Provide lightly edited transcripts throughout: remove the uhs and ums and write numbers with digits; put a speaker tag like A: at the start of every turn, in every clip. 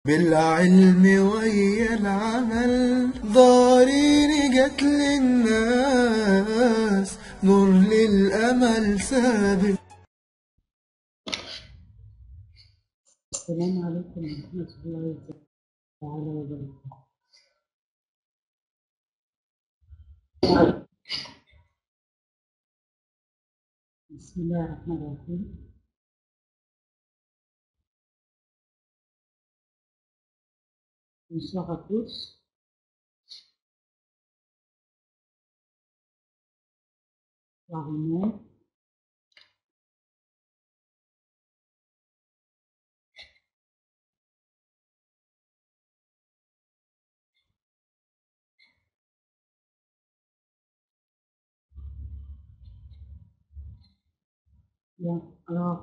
A: بالعلم ويا العمل ضارين جت للناس نور للأمل سابق.
B: السلام عليكم ورحمة الله تعالى وبركاته. بسم الله الرحمن الرحيم. Bonsoir à tous. Bonsoir. Bien, alors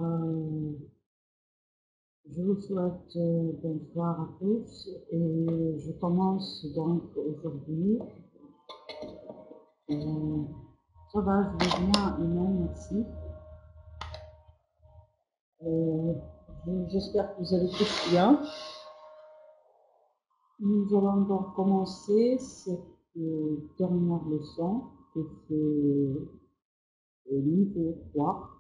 B: je vous souhaite bonsoir à tous et je commence donc aujourd'hui. Ça va, je vais bien, Iman, merci. J'espère que vous allez tous bien. Nous allons donc commencer cette dernière leçon de ce niveau 3.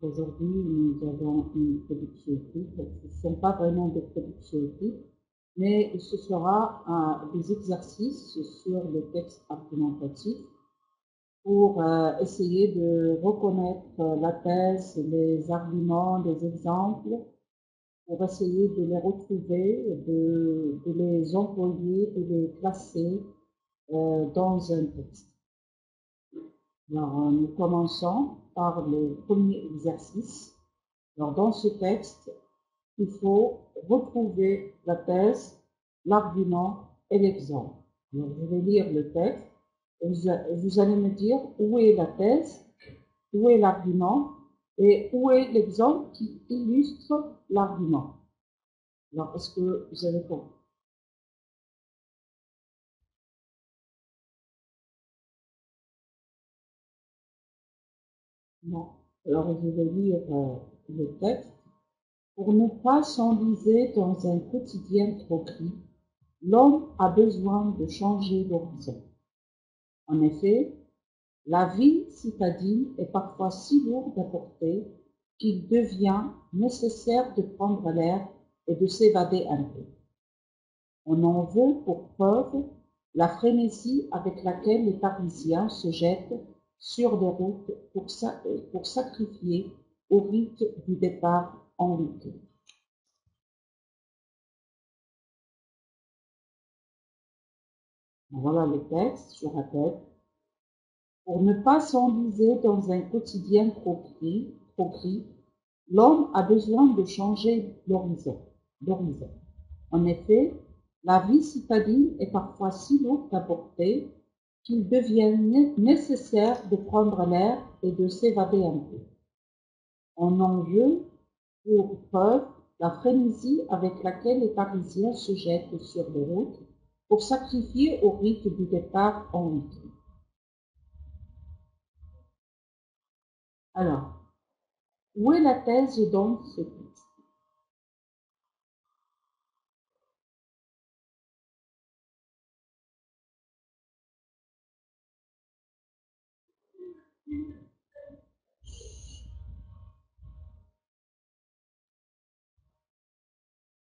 B: Aujourd'hui, nous avons une production écrite. Ce ne sont pas vraiment des productions écrites, mais ce sera des exercices sur le texte argumentatif pour essayer de reconnaître la thèse, les arguments, les exemples, pour essayer de les retrouver, de les employer, de les classer dans un texte. Alors, nous commençons par le premier exercice. Alors, dans ce texte, il faut retrouver la thèse, l'argument et l'exemple. Alors, je vais lire le texte et vous allez me dire où est la thèse, où est l'argument et où est l'exemple qui illustre l'argument. Alors, est-ce que vous avez compris? Non. Alors, je vais lire le texte. Pour ne pas s'enliser dans un quotidien trop gris, l'homme a besoin de changer d'horizon. En effet, la vie citadine est parfois si lourde à porter qu'il devient nécessaire de prendre l'air et de s'évader un peu. On en veut pour preuve la frénésie avec laquelle les Parisiens se jettent sur les routes pour sacrifier au rite du départ en week-end. Voilà le texte, je répète. Pour ne pas s'enliser dans un quotidien trop gris, l'homme a besoin de changer d'horizon. En effet, la vie citadine est parfois si lourde à porter qu'il devient nécessaire de prendre l'air et de s'évader un peu. On en veut pour preuve la frénésie avec laquelle les Parisiens se jettent sur les routes pour sacrifier au rite du départ en week-end. Alors, où est la thèse dans ce texte?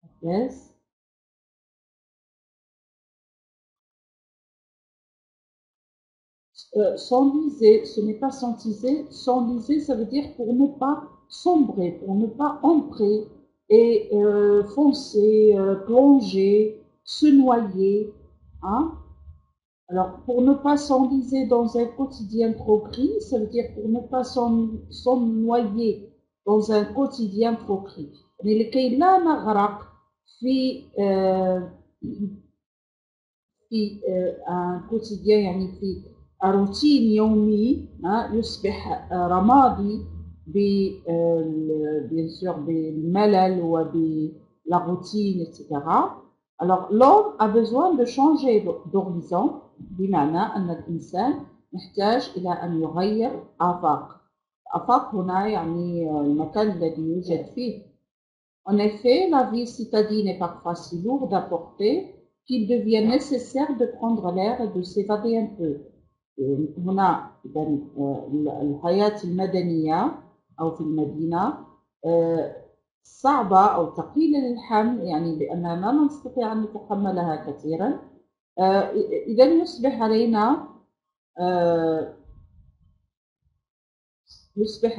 B: La thèse. S'enliser, ce n'est pas s'enliser. S'enliser, ça veut dire pour ne pas sombrer, pour ne pas entrer et foncer, plonger, se noyer. Hein? Alors, pour ne pas s'enliser dans un quotidien trop gris, ça veut dire pour ne pas s'ennoyer dans un quotidien trop gris. لكي لا نغرق في un quotidien يعني في روتين يومي يصبح رمادي bien sûr بالملل وبلا routine, etc. Alors l'homme a besoin de changer d'horizon بمعنى أن الإنسان محتاج إلى أن يغير آفاق. آفاق هنا يعني المكان الذي يوجد فيه. En effet, la vie citadine est parfois si lourde à porter qu'il devient nécessaire de prendre l'air et de s'évader un peu. هنا الحياة المدنية أو في المدينة صعبة أو ثقيلة للحمل، يعني لأننا لا نستطيع أن نتحملها كثيرا. إذا يصبح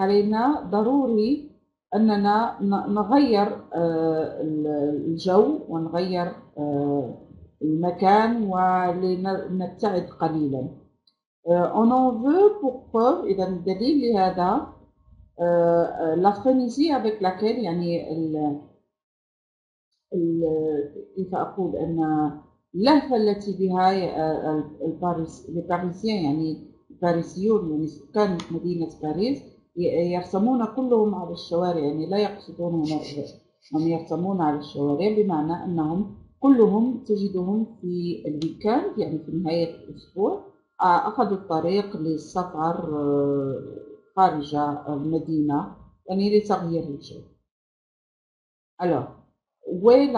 B: علينا ضروري أننا نغير الجو ونغير المكان ولنبتعد قليلا. On en veut pour preuve إذا الدليل لهذا la frénésie avec laquelle يعني كيف أقول أن اللهفة التي بها الباريسيين يعني الباريسيون يعني سكان مدينة باريس يرسمون كلهم على الشوارع، يعني لا يقصدون هم يرسمون على الشوارع بمعنى أنهم كلهم تجدهم في الويكاند يعني في نهاية الأسبوع أخذوا الطريق للسفر خارج المدينة يعني لتغيير الجو. Alors, où est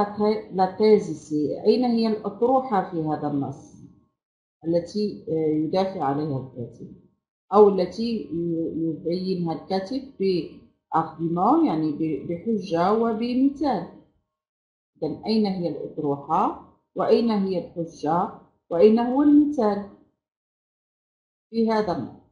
B: la thèse ici؟ أين هي الأطروحة في هذا النص التي يدافع عليها الكاتب أو التي يبينها الكاتب بargument يعني بحجة وبمثال؟ إذن أين هي الأطروحة وأين هي الحجة وأين هو المثال في هذا النص؟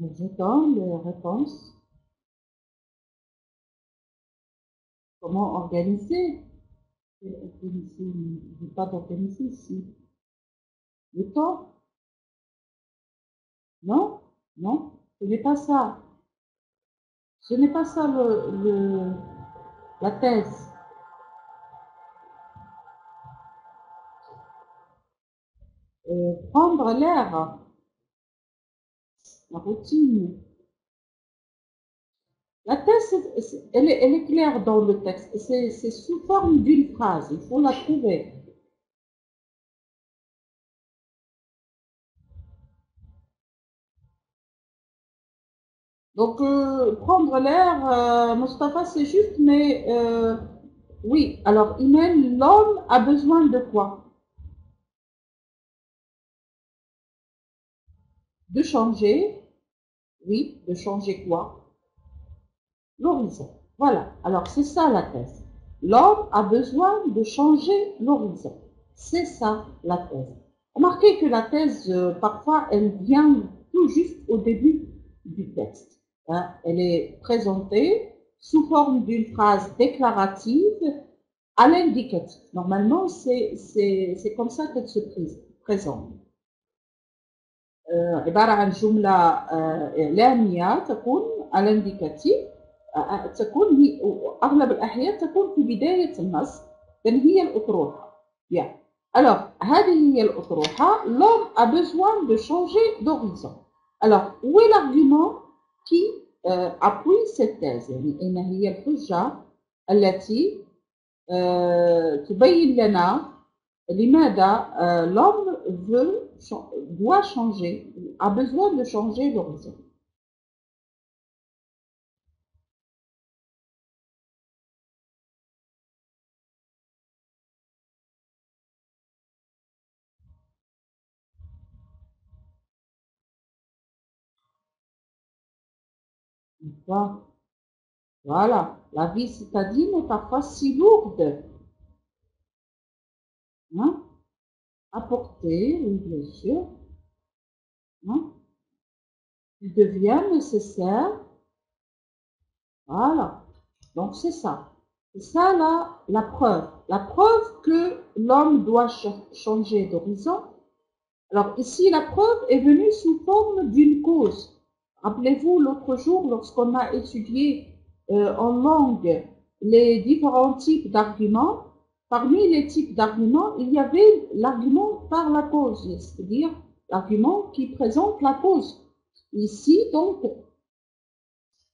B: Je donne les réponses. Comment organiser? Je ne veux pas d'organiser ici. Le temps? Non, non, ce n'est pas ça. Ce n'est pas ça la thèse. Prendre l'air, la routine. La thèse, elle est claire dans le texte. C'est sous forme d'une phrase. Il faut la trouver. Donc, prendre l'air, Mustapha, c'est juste, mais oui. Alors, Imen, l'homme a besoin de quoi? De changer. Oui, de changer quoi? L'horizon. Voilà. Alors, c'est ça la thèse. L'homme a besoin de changer l'horizon. C'est ça la thèse. Remarquez que la thèse, parfois, elle vient tout juste au début du texte. Hein. Elle est présentée sous forme d'une phrase déclarative à l'indicatif. Normalement, c'est comme ça qu'elle se présente. عبارة عن جملة إعلامية تكون على الانديكاتيف، تكون هي أغلب الأحيان تكون في بداية النص، إذن هي الأطروحة. Bien. Alors, هذه هي الأطروحة. L'homme a besoin de changer d'horizon. Alors, où est l'argument qui appuie cette thèse؟ يعني أين هي الحجة التي تبين لنا لماذا l'homme doit changer, a besoin de changer l'horizon. Voilà, la vie citadine est parfois si lourde. Hein? À porter, oui, bien sûr. Hein? Il devient nécessaire. Voilà. Donc, c'est ça. C'est ça la preuve. La preuve que l'homme doit changer d'horizon. Alors, ici, la preuve est venue sous forme d'une cause. Rappelez-vous, l'autre jour, lorsqu'on a étudié en langue les différents types d'arguments, parmi les types d'arguments, il y avait l'argument par la cause, c'est-à-dire l'argument qui présente la cause. Ici, donc,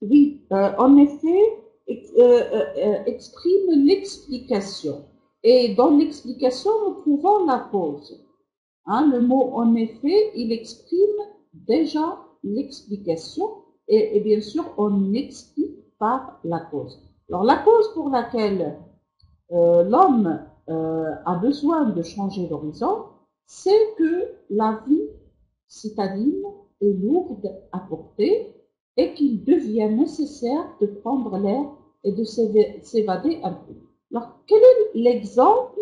B: oui, en effet, exprime l'explication. Et dans l'explication, nous trouvons la cause. Hein, le mot en effet, il exprime déjà l'explication et bien sûr, on explique par la cause. Alors, la cause pour laquelle l'homme a besoin de changer d'horizon, c'est que la vie citadine est lourde à porter et qu'il devient nécessaire de prendre l'air et de s'évader un peu. Alors, quel est l'exemple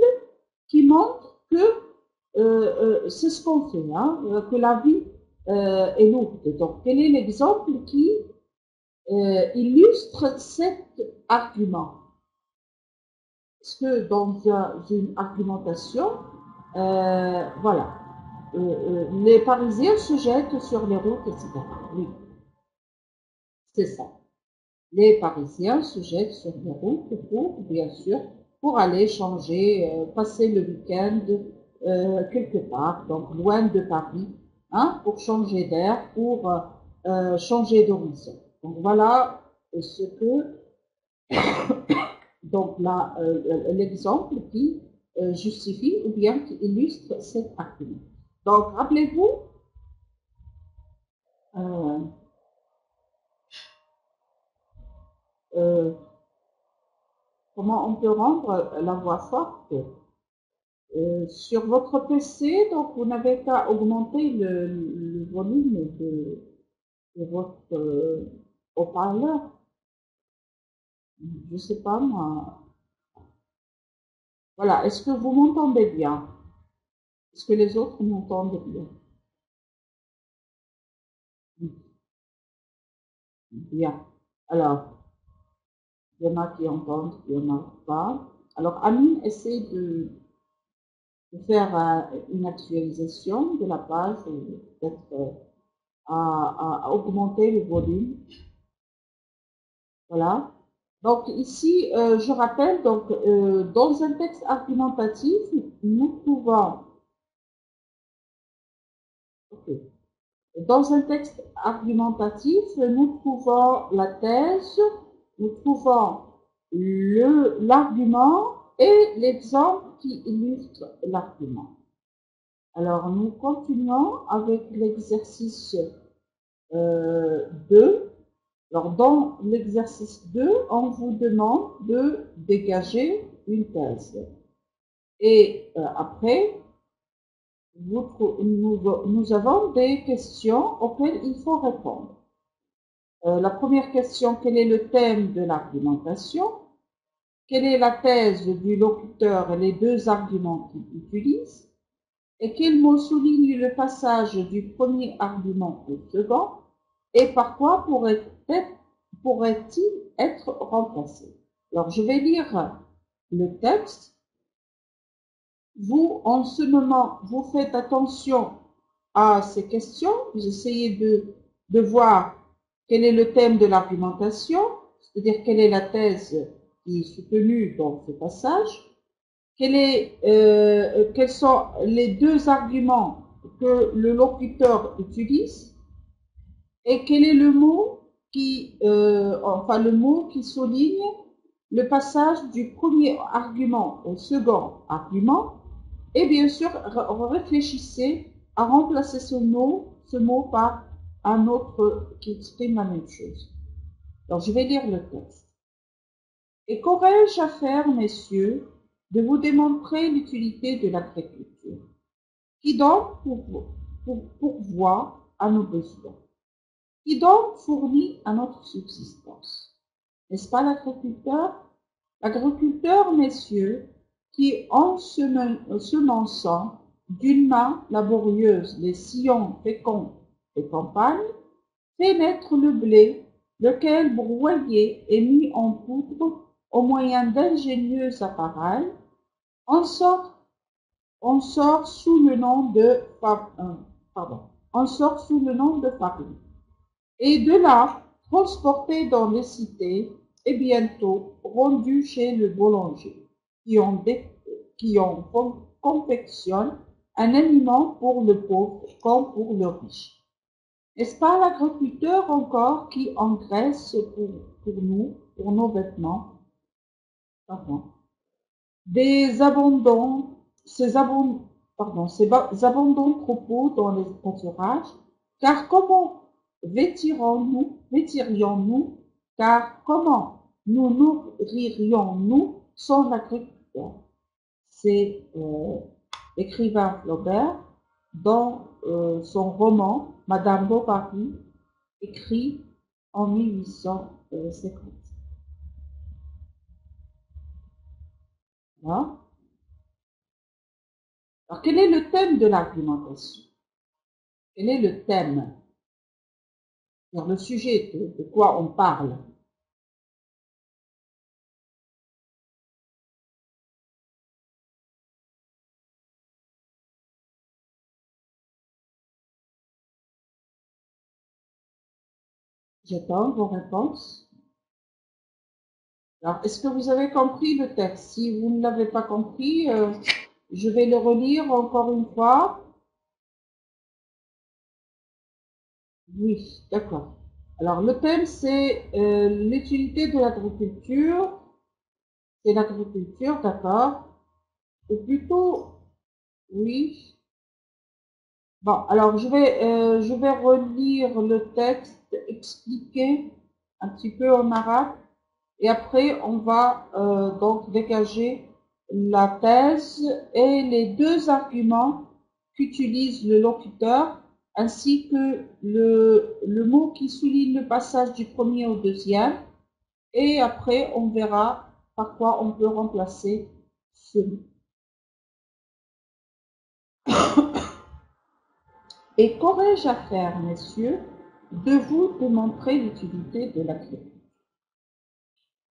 B: qui montre que c'est ce qu'on fait, hein, que la vie est lourde? Donc, quel est l'exemple qui illustre cet argument? Parce que dans une argumentation, voilà, les Parisiens se jettent sur les routes, etc. Oui, c'est ça. Les Parisiens se jettent sur les routes pour, bien sûr, pour aller changer, passer le week-end quelque part, donc loin de Paris, hein, pour changer d'air, pour changer d'horizon. Donc voilà ce que donc là, l'exemple qui justifie ou bien qui illustre cet argument. Donc, rappelez-vous, euh, euh, comment on peut rendre la voix forte sur votre PC. Donc, vous n'avez qu'à augmenter le volume de votre haut-parleur. Je ne sais pas, moi. Voilà, est-ce que vous m'entendez bien? Est-ce que les autres m'entendent bien? Bien. Alors, il y en a qui entendent, il y en a pas. Alors, Amine essaie de faire une actualisation de la page, peut-être à augmenter le volume. Voilà. Donc ici, je rappelle, donc, dans un texte argumentatif, nous trouvons, okay. Dans un texte argumentatif, nous trouvons la thèse, nous trouvons l'argument et l'exemple qui illustre l'argument. Alors, nous continuons avec l'exercice 2. Alors, dans l'exercice 2, on vous demande de dégager une thèse. Et après, nous avons des questions auxquelles il faut répondre. La première question, quel est le thème de l'argumentation? Quelle est la thèse du locuteur et les deux arguments qu'il utilise? Et quel mot souligne le passage du premier argument au second? Et par quoi pourrait-il être remplacé? Alors, je vais lire le texte. Vous, en ce moment, vous faites attention à ces questions. Vous essayez de voir quel est le thème de l'argumentation, c'est-à-dire quelle est la thèse qui est soutenue dans ce passage. Quels sont les deux arguments que le locuteur utilise et quel est le mot le mot qui souligne le passage du premier argument au second argument. Et bien sûr, réfléchissez à remplacer ce mot par un autre qui exprime la même chose. Donc, je vais lire le texte. Et qu'aurais-je à faire, messieurs, de vous démontrer l'utilité de l'agriculture, qui donc pourvoit à nos besoins, qui donc fournit à notre subsistance. N'est-ce pas l'agriculteur? L'agriculteur, messieurs, qui en semençant d'une main laborieuse les sillons féconds des campagnes, fait naître le blé, lequel broyé et mis en poudre au moyen d'ingénieux appareils, en sort sous le nom de farine, et de là transporté dans les cités et bientôt rendu chez le boulanger, qui en confectionne un aliment pour le pauvre comme pour le riche. N'est-ce pas l'agriculteur encore qui engraisse pour nous pour nos vêtements. Pardon. Des abondants, ces abondants troupeaux dans les pâturages, car comment vêtirions-nous, car comment nous nourririons-nous sans l'agriculteur? C'est l'écrivain Flaubert dans son roman Madame Bovary, écrit en 1850. Voilà. Alors, quel est le thème de l'argumentation? Quel est le thème? Alors, le sujet de quoi on parle? J'attends vos réponses. Alors, est-ce que vous avez compris le texte? Si vous ne l'avez pas compris, je vais le relire encore une fois. Oui, d'accord. Alors, le thème, c'est l'utilité de l'agriculture. C'est l'agriculture, d'accord. Ou plutôt, oui. Bon, alors je vais relire le texte, expliquer un petit peu en arabe, et après on va donc dégager la thèse et les deux arguments qu'utilise le locuteur, ainsi que le mot qui souligne le passage du premier au deuxième, et après on verra par quoi on peut remplacer ce mot. Et qu'aurais-je à faire, messieurs, de vous démontrer l'utilité de l'agriculture?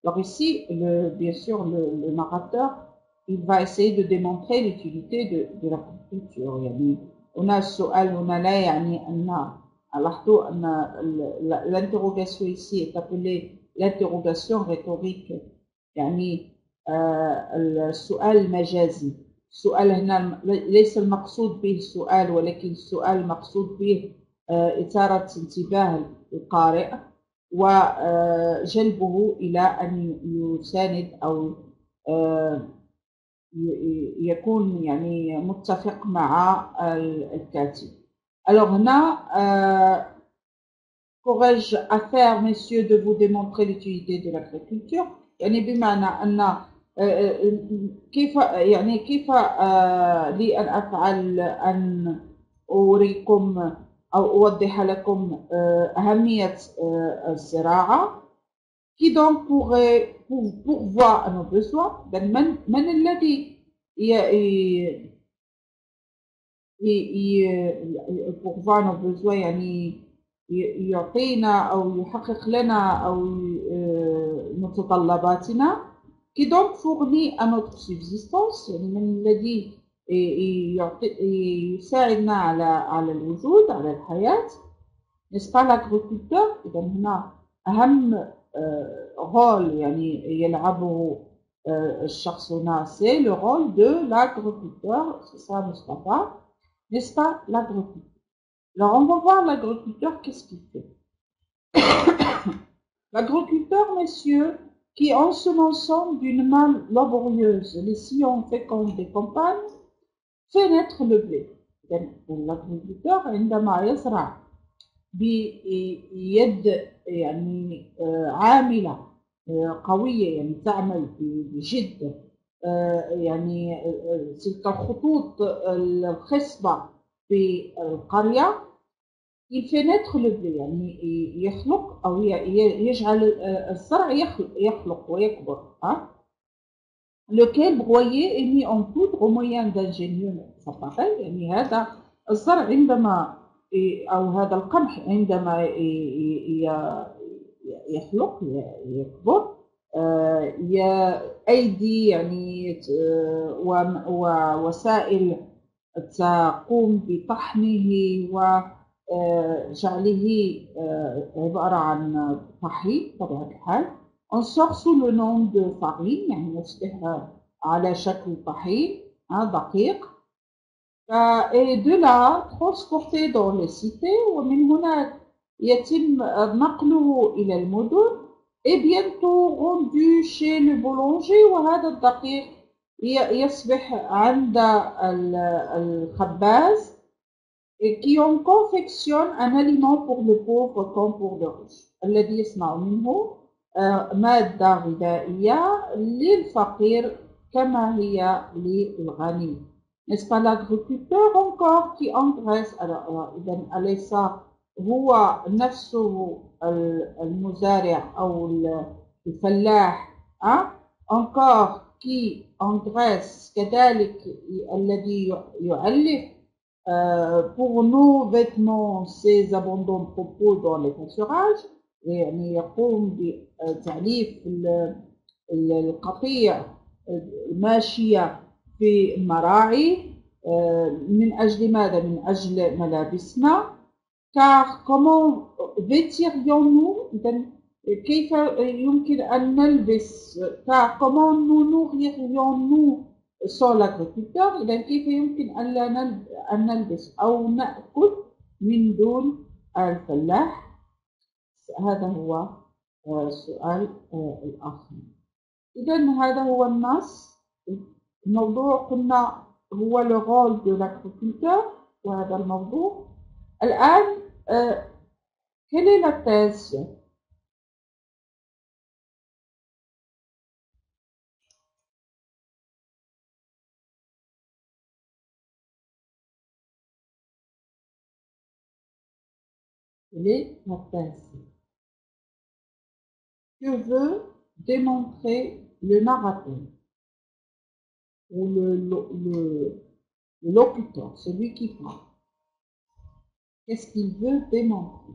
B: Alors ici, bien sûr, le narrateur, il va essayer de démontrer l'utilité de l'agriculture. يعني هنا السؤال هنا لا يعني أن لاحظوا أن l'interrogation ici est appelée l'interrogation rhétorique. يعني السؤال المجازي. السؤال هنا ليس المقصود به سؤال، ولكن السؤال المقصود به إثارة انتباه القارئ وجلبه إلى أن يساند أو يكون يعني متفق مع الكاتب. Alors هنا qu'aurais-je à faire, messieurs, de vous démontrer l'utilité de l'agriculture؟ يعني بمعنى أن كيف لي أن أفعل أن أوريكم أو أوضح لكم أهمية الزراعة. Qui donc pourrait pourvoir à nos besoins؟ من الذي pourvoir à nos besoins يعني يعطينا أو يحقق لنا أو متطلباتنا. Qui donc fournit à notre subsistance، يعني من الذي يساعدنا على الوجود، على الحياة. n'est-ce pas l'agriculteur؟ إذا هنا أهم rôle يعني يلعبه الشخص هنا c'est le rôle de l'agriculteur. C'est ça, Mustafa, n'est-ce pas l'agriculteur? Alors on va voir l'agriculteur, qu'est-ce qu'il fait. L'agriculteur, messieurs, qui ensemençant d'une main laborieuse les sillons féconds des campagnes, fait naître le blé. l'agriculteur عندما يزرع بيد يعني عاملة قوية، يعني تعمل بجد، يعني تلك الخطوط الخصبة في القرية، il fait naître le blé، يعني يخلق أو يجعل الزرع يخلق ويكبر. lequel broyé est mis en poudre au moyen d'ingénieux appareils. يعني هذا الزرع عندما أو هذا القمح عندما يخلق يكبر، أيدي يعني ووسائل تقوم بطحنه وجعله عبارة عن طحين بطبيعة الحال. On sort sous le nom de farine، يعني يصبح على شكل طحين دقيق. Et de là transporté dans les cités، ومن هنا يتم نقله إلى المدن est bientôt rendu chez le boulanger وهذا الدقيق يصبح عند الخباز qui en confectionne un aliment pour le pauvre comme pour le riche الذي يصنع منه مادة غذائية للفقير كما هي للغني. N'est-ce pas l'agriculteur encore qui engraisse إذا أليس هو نفسه المزارع أو الفلاح encore qui engraisse كذلك الذي يؤلف pour nos vêtements ces abondants propos dans les pâturages يعني يقوم بتعليف القطيع الماشية في المراعي من أجل ماذا؟ من أجل ملابسنا car comment vêtirions-nous كيف يمكن أن نلبس car comment nous nourririons-nous sans l'agriculteur إذا كيف يمكن أن نلبس أو نأكل من دون الفلاح هذا هو السؤال الآخر. إذا هذا هو النص. الموضوع قلنا هو le rôle de l'agriculteur وهذا الموضوع. الآن quelle est la thèse? Quelle est la thèse que veut démontrer le narrateur ou le locuteur, celui qui parle? Qu'est-ce qu'il veut démontrer?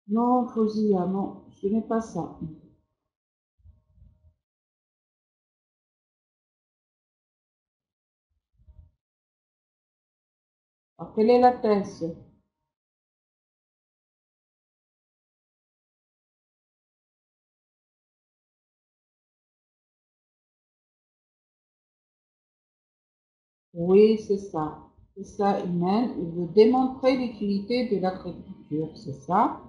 B: Non, Fausia, non, ce n'est pas ça. Alors, quelle est la thèse? Oui, c'est ça. C'est ça, Imen. Il veut démontrer l'utilité de l'agriculture, c'est ça.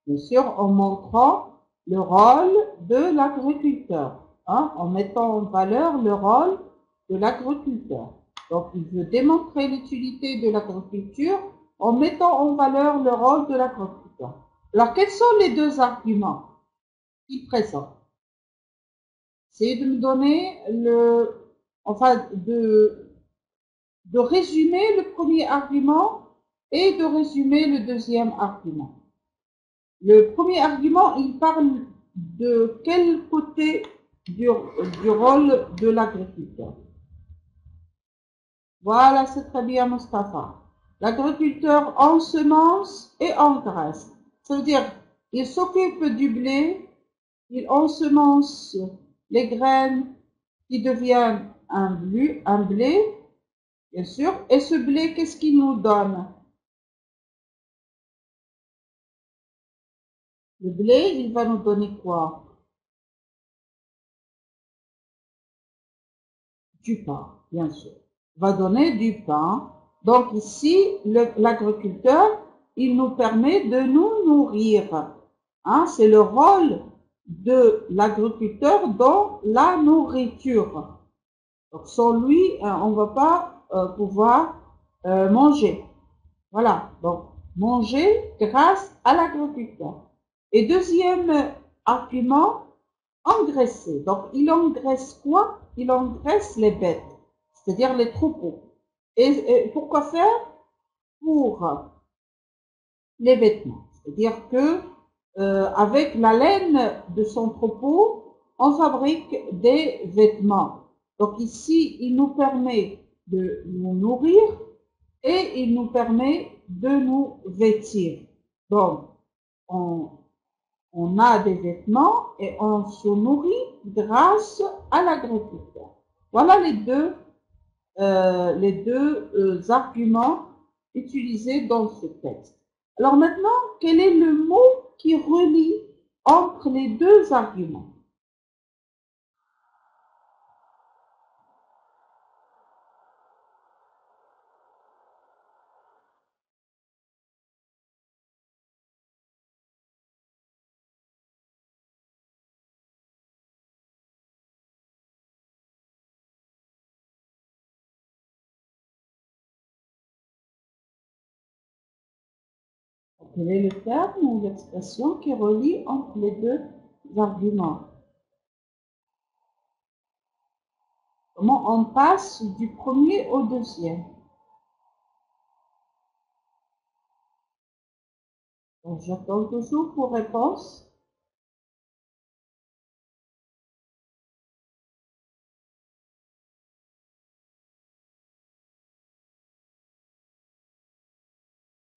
B: Bien sûr, en montrant le rôle de l'agriculteur, en mettant en valeur le rôle de l'agriculteur. Donc, il veut démontrer l'utilité de l'agriculture en mettant en valeur le rôle de l'agriculteur. Alors, quels sont les deux arguments qu'il présente? Essayez de me donner de résumer le premier argument et de résumer le deuxième argument. Le premier argument, il parle de quel côté du rôle de l'agriculteur? Voilà, c'est très bien, Mustapha. L'agriculteur ensemence et engraisse. Ça veut dire, il s'occupe du blé, il ensemence les graines qui deviennent un blé, bien sûr. Et ce blé, qu'est-ce qu'il nous donne? Le blé, il va nous donner quoi? Du pain, bien sûr. Il va donner du pain. Donc ici, l'agriculteur, il nous permet de nous nourrir. C'est le rôle de l'agriculteur dans la nourriture. Donc sans lui, on ne va pas pouvoir manger. Voilà, donc manger grâce à l'agriculteur. Et deuxième argument, engraisser. Donc il engraisse quoi? Il engraisse les bêtes, c'est-à-dire les troupeaux. Et pourquoi faire? Pour les vêtements. C'est-à-dire que avec la laine de son troupeau, on fabrique des vêtements. Donc ici, il nous permet de nous nourrir et il nous permet de nous vêtir. Donc, on a des vêtements et on se nourrit grâce à l'agriculteur. Voilà les deux arguments utilisés dans ce texte. Alors maintenant, quel est le mot qui relie entre les deux arguments? Quel est le terme ou l'expression qui relie entre les deux arguments? Comment on passe du premier au deuxième? J'attends toujours vos réponses.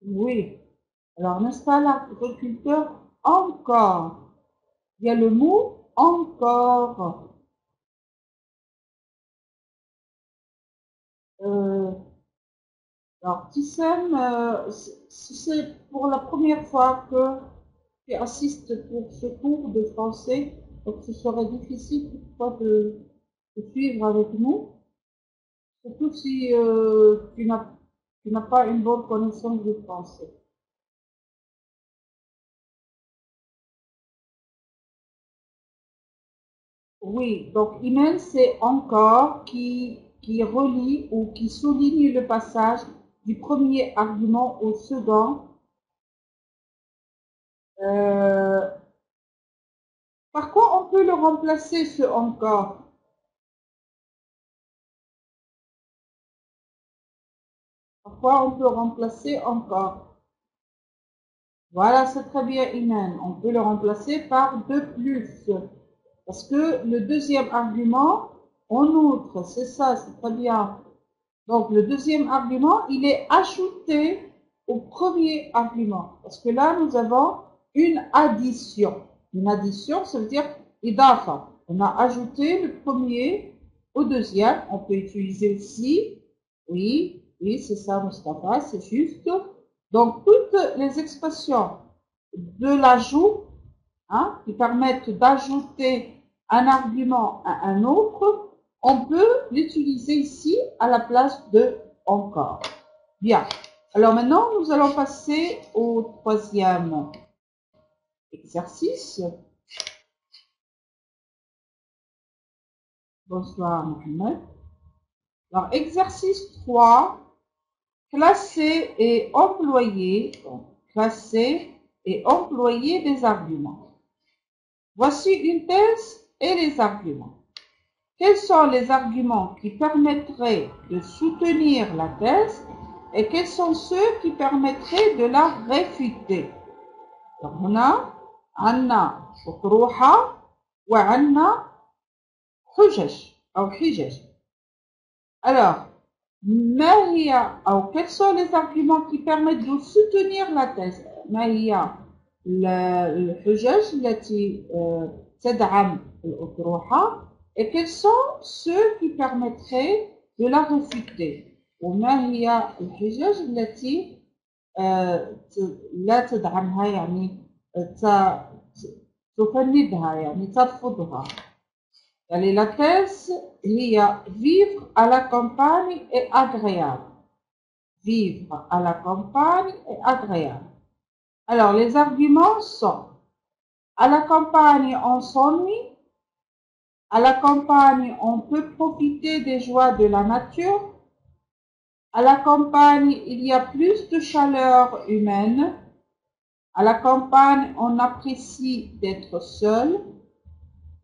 B: Oui. Alors, n'est-ce pas l'agriculteur encore? Il y a le mot encore. Alors, Tissem, si c'est pour la première fois que tu assistes pour ce cours de français, donc ce serait difficile pour toi de suivre avec nous, surtout si tu n'as pas une bonne connaissance du français. Oui, donc email, c'est encore qui relie ou qui souligne le passage du premier argument au second. Par quoi on peut le remplacer, ce encore? Par quoi on peut remplacer encore? Voilà, c'est très bien, Iman. On peut le remplacer par de plus. Parce que le deuxième argument, en outre, c'est ça, c'est très bien. Donc, le deuxième argument, il est ajouté au premier argument. Parce que là, nous avons une addition. Une addition, ça veut dire idafa. On a ajouté le premier au deuxième. On peut utiliser aussi. Oui, oui, c'est ça, Mustafa, c'est juste. Donc, toutes les expressions de l'ajout, hein, qui permettent d'ajouter un argument à un autre, on peut l'utiliser ici à la place de encore. Bien. Alors maintenant, nous allons passer au troisième exercice. Bonsoir, Mohamed. Alors, exercice 3, classer et employer. Donc, classer et employer des arguments. Voici une thèse et les arguments. Quels sont les arguments qui permettraient de soutenir la thèse et quels sont ceux qui permettraient de la réfuter? Donc, هنا عندنا أطروحة وعندنا حجج أو حجج. Alors, ما هي أو quels sont les arguments qui permettent de soutenir la thèse? ما هي الحجج التي تدعم الأطروحة et quels sont ceux qui permettraient de la réfuter? وما هي الحجج التي لا تدعمها يعني تفندها يعني ترفضها. يعني la thèse هي vivre à la campagne est agréable. Vivre à la campagne est agréable. Alors les arguments sont à la campagne on s'ennuie. À la campagne, on peut profiter des joies de la nature. À la campagne, il y a plus de chaleur humaine. À la campagne, on apprécie d'être seul.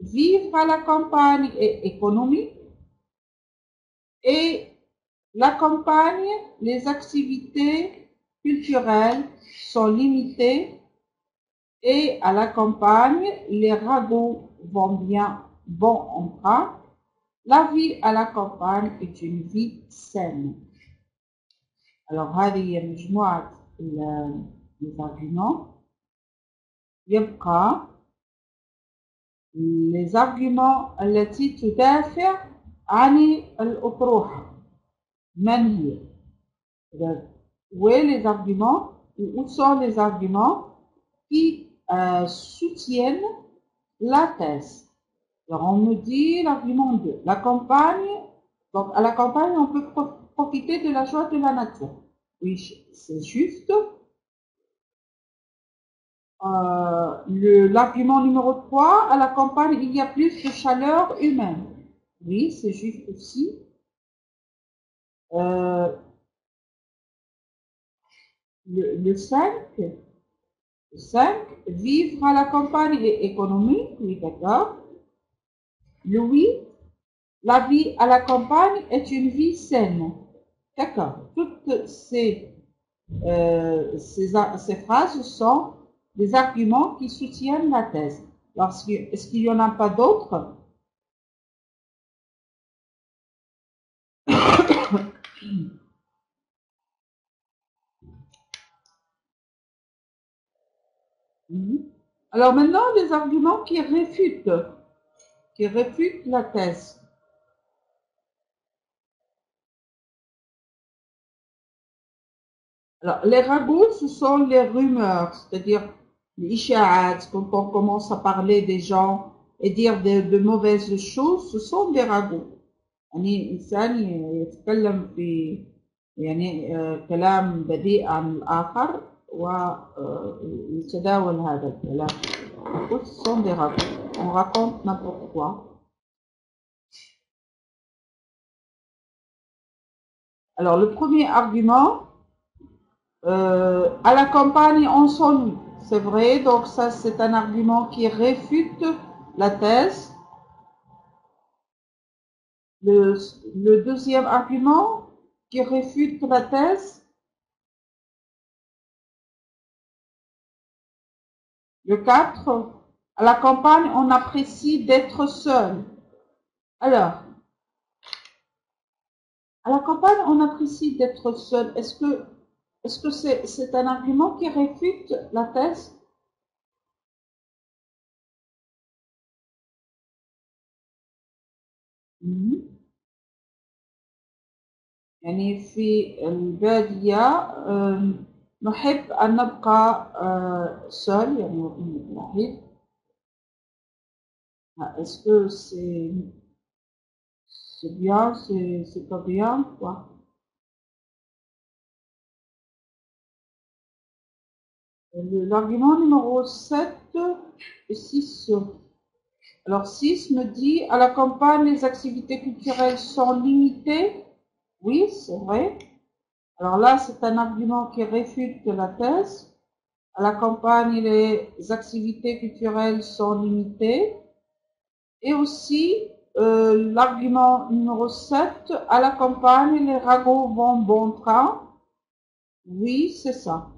B: Vivre à la campagne est économique. Et la campagne, les activités culturelles sont limitées. Et à la campagne, les ragots vont bien bon en train. La vie à la campagne est une vie saine. Alors, هذه هي مجموعة الarguments. يبقى les arguments التي تدافع عن الأطروحة. من هي؟ Où est les arguments? Où sont les arguments qui soutiennent la thèse? Alors, on me dit l'argument 2. La campagne, donc à la campagne, on peut profiter de la joie de la nature. Oui, c'est juste. L'argument numéro 3, à la campagne, il y a plus de chaleur humaine. Oui, c'est juste aussi. Le 5, 5. Vivre à la campagne est économique. Oui, d'accord. Le 8. La vie à la campagne est une vie saine. D'accord. Toutes ces phrases sont des arguments qui soutiennent la thèse. Est-ce qu'il n'y en a pas d'autres? Alors maintenant, les arguments qui réfutent la thèse. Alors, les ragots, ce sont les rumeurs, c'est-à-dire les isha'at, quand on commence à parler des gens et dire de mauvaises choses, ce sont des ragots. يعني إنسان يتكلم في يعني كلام بديء عن الآخر ويتداول هذا الكلام. Ce sont des ragots. On raconte n'importe quoi. Alors, le premier argument, à la campagne, on s'ennuie. C'est vrai, donc ça, c'est un argument qui réfute la thèse. Le deuxième argument qui réfute la thèse. Le 4, à la campagne, on apprécie d'être seul. Alors, à la campagne, on apprécie d'être seul. Est-ce que c'est un argument qui réfute la thèse? يعني في البادية نحب أن نبقى seul يعني وحيد. Est-ce que c'est bien, c'est pas bien, quoi? L'argument numéro 7 et 6. Alors 6 me dit, à la campagne, les activités culturelles sont limitées. Oui, c'est vrai. Alors là, c'est un argument qui réfute la thèse. À la campagne, les activités culturelles sont limitées. Et aussi, l'argument numéro 7, à la campagne, les ragots vont bon train. Oui, c'est ça.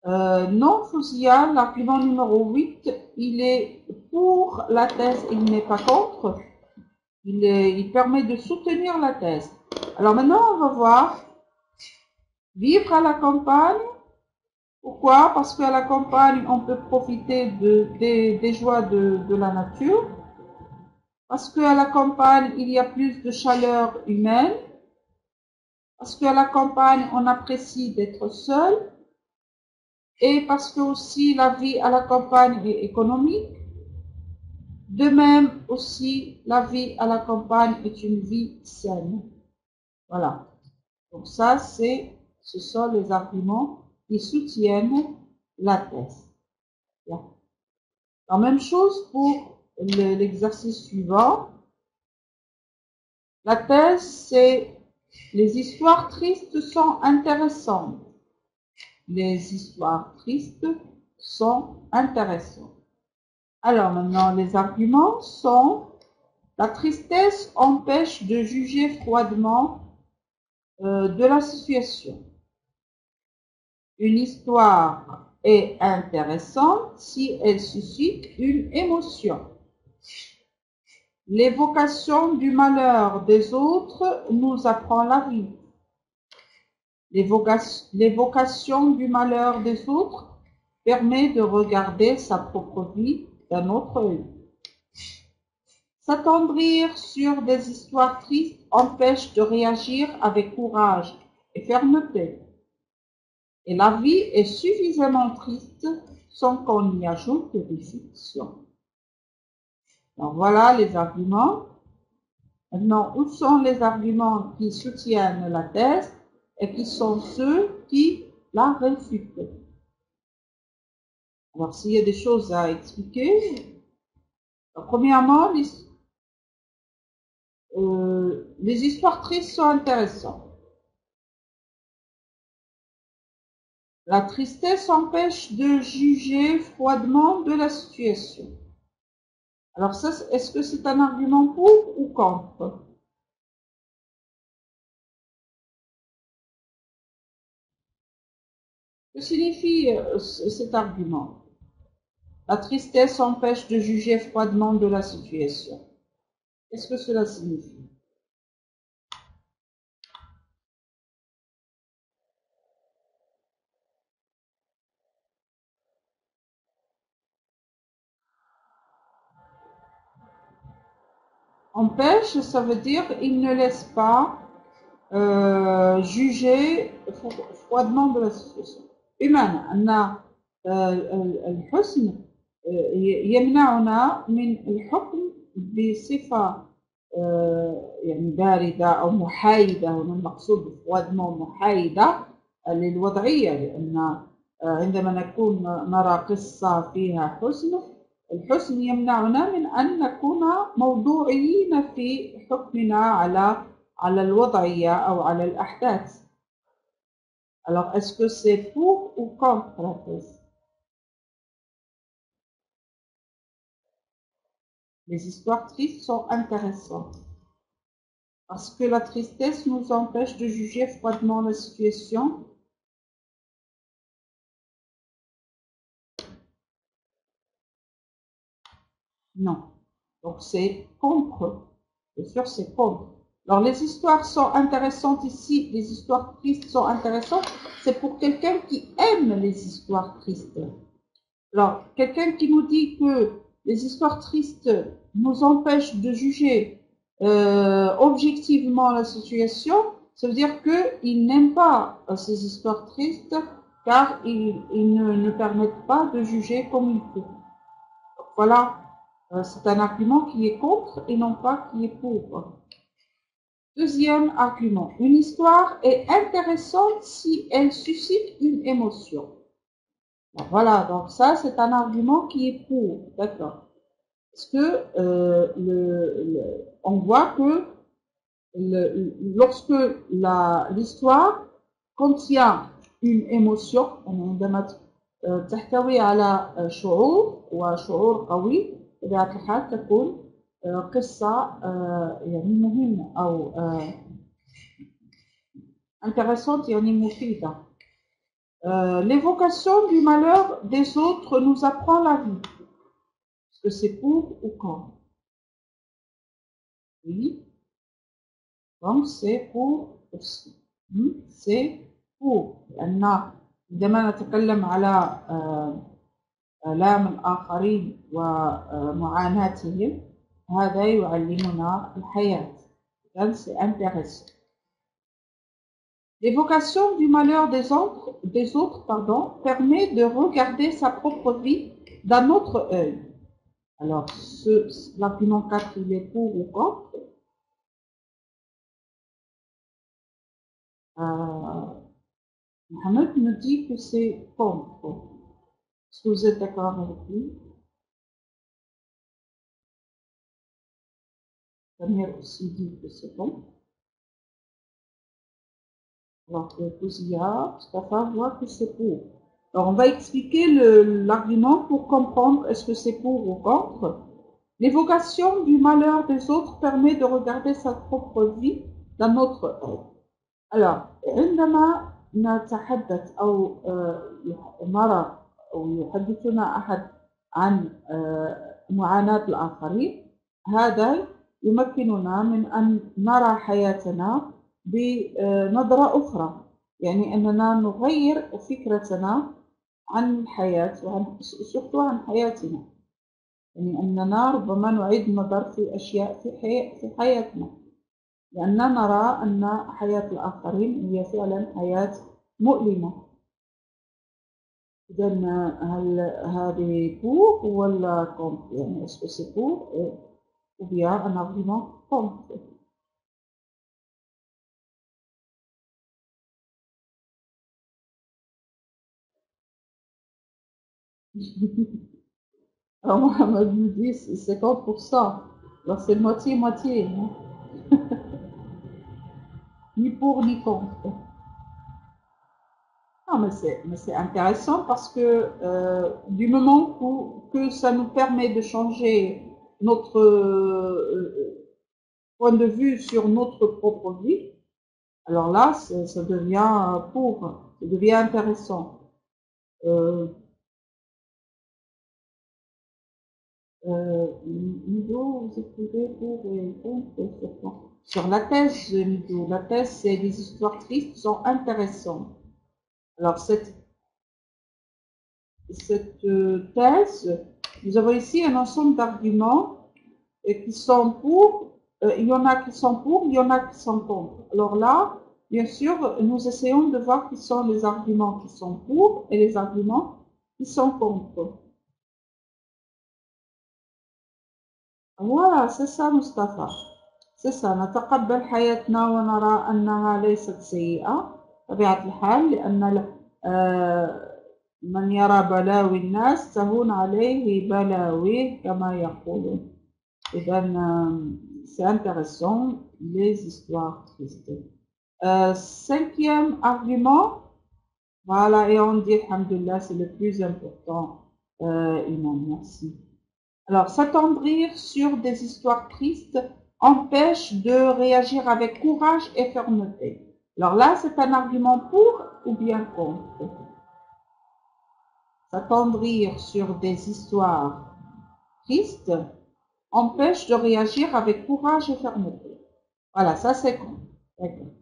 B: Non, Fousia, l'argument numéro 8, il est pour la thèse, il n'est pas contre. Il permet de soutenir la thèse. Alors maintenant, on va voir vivre à la campagne. Pourquoi? Parce qu'à la campagne, on peut profiter des joies de la nature. Parce qu'à la campagne, il y a plus de chaleur humaine. Parce qu'à la campagne, on apprécie d'être seul. Et parce que aussi la vie à la campagne est économique. De même aussi, la vie à la campagne est une vie saine. Voilà. Donc ça, ce sont les arguments qui soutiennent la thèse. Bien. La même chose pour l'exercice suivant. La thèse, c'est les histoires tristes sont intéressantes. Les histoires tristes sont intéressantes. Alors maintenant, les arguments sont la tristesse empêche de juger froidement de la situation. Une histoire est intéressante si elle suscite une émotion. L'évocation du malheur des autres nous apprend la vie. L'évocation du malheur des autres permet de regarder sa propre vie d'un autre œil. S'attendrir sur des histoires tristes empêche de réagir avec courage et fermeté. Et la vie est suffisamment triste sans qu'on y ajoute des fictions. Donc voilà les arguments. Maintenant, où sont les arguments qui soutiennent la thèse et qui sont ceux qui la réfutent? Alors, s'il y a des choses à expliquer, premièrement, les histoires tristes sont intéressantes. La tristesse empêche de juger froidement de la situation. Alors ça, est-ce que c'est un argument pour ou contre? Que signifie cet argument? La tristesse empêche de juger froidement de la situation. Qu'est-ce que cela signifie? Empêche, ça veut dire il ne laisse pas juger froidement de la situation. بمعنى أن الحسن يمنعنا من الحكم بصفة يعني باردة أو محايدة. هنا المقصود froidement محايدة للوضعية، لأن عندما نكون نرى قصة فيها حزن، الحزن يمنعنا من أن نكون موضوعيين في حكمنا على الوضعية أو على الأحداث. Alors, est-ce que c'est pour ou contre la thèse? Les histoires tristes sont intéressantes parce que la tristesse nous empêche de juger froidement la situation. Non. Donc, c'est contre. Bien sûr, c'est contre. Alors, les histoires sont intéressantes ici, les histoires tristes sont intéressantes. C'est pour quelqu'un qui aime les histoires tristes. Alors, quelqu'un qui nous dit que les histoires tristes nous empêchent de juger objectivement la situation, ça veut dire qu'il n'aime pas ces histoires tristes car ils ne permettent pas de juger comme il faut. Donc, voilà, c'est un argument qui est contre et non pas qui est pour. Deuxième argument, une histoire est intéressante si elle suscite une émotion. Voilà, donc ça c'est un argument qui est pour, d'accord. Parce que on voit que lorsque l'histoire contient une émotion، عندما تحتوي على شعور وشعور قوي، بطبيعة الحال تكون قصة يعني مهمة أو intéressante يعني مفيدة. L'évocation du malheur des autres nous apprend la vie. Est-ce que c'est pour ou contre? Oui. Donc c'est pour aussi. C'est pour. لأن عندما نتكلم على آلام الآخرين ومعاناتهم هذا يعلمنا الحياة. Donc c'est intéressant. L'évocation du malheur des autres permet de regarder sa propre vie d'un autre œil. Alors, l'argument 4, il est pour ou contre. Mohamed nous dit que c'est contre. Est-ce que vous êtes d'accord avec lui? Samir aussi dit que c'est contre. Alors que Kouzia, Mustafa voit que c'est pour. Alors, on va expliquer l'argument pour comprendre est-ce que c'est pour ou contre. L'évocation du malheur des autres permet de regarder sa propre vie d'un autre œil. Alors, عندما نتحدث أو نرى أو يحدثنا أحد عن معاناة الآخرين، هذا يمكننا من أن نرى حياتنا بنظرة أخرى، يعني أننا نغير فكرتنا عن الحياة وعن surtout عن حياتنا، يعني أننا ربما نعيد النظر في أشياء في حياتنا، لأننا نرى أن حياة الآخرين هي فعلا حياة مؤلمة. إذا هل هذه pour ولا contre؟ يعني est-ce que c'est pour ou bien un argument contre؟ Alors Mohamed me dit 50%. Alors c'est moitié-moitié. Ni pour ni contre. Non, mais c'est intéressant parce que du moment que ça nous permet de changer notre point de vue sur notre propre vie, alors là, ça devient ça devient intéressant. Mido, vous écrivez pour et contre sur quoi? Sur la thèse, Mido. La thèse, c'est des histoires tristes qui sont intéressantes. Alors, cette thèse, nous avons ici un ensemble d'arguments qui sont pour, il y en a qui sont pour, il y en a qui sont contre. Alors là, bien sûr, nous essayons de voir quels sont les arguments qui sont pour et les arguments qui sont contre. Voilà, c'est ça, Mustapha. C'est ça. نتقبل حياتنا ونرى أنها ليست سيئة بطبيعة الحال لأن من يرى بلاوي الناس تهون عليه بلاويه كما يقولون. إذا c'est intéressant les histoires tristes. Cinquième argument, voilà, et on dit alhamdoulilah, c'est le plus important. Imam, merci. Alors, s'attendrir sur des histoires tristes empêche de réagir avec courage et fermeté. Alors là, c'est un argument pour ou bien contre. S'attendrir sur des histoires tristes empêche de réagir avec courage et fermeté. Voilà, ça c'est contre. D'accord.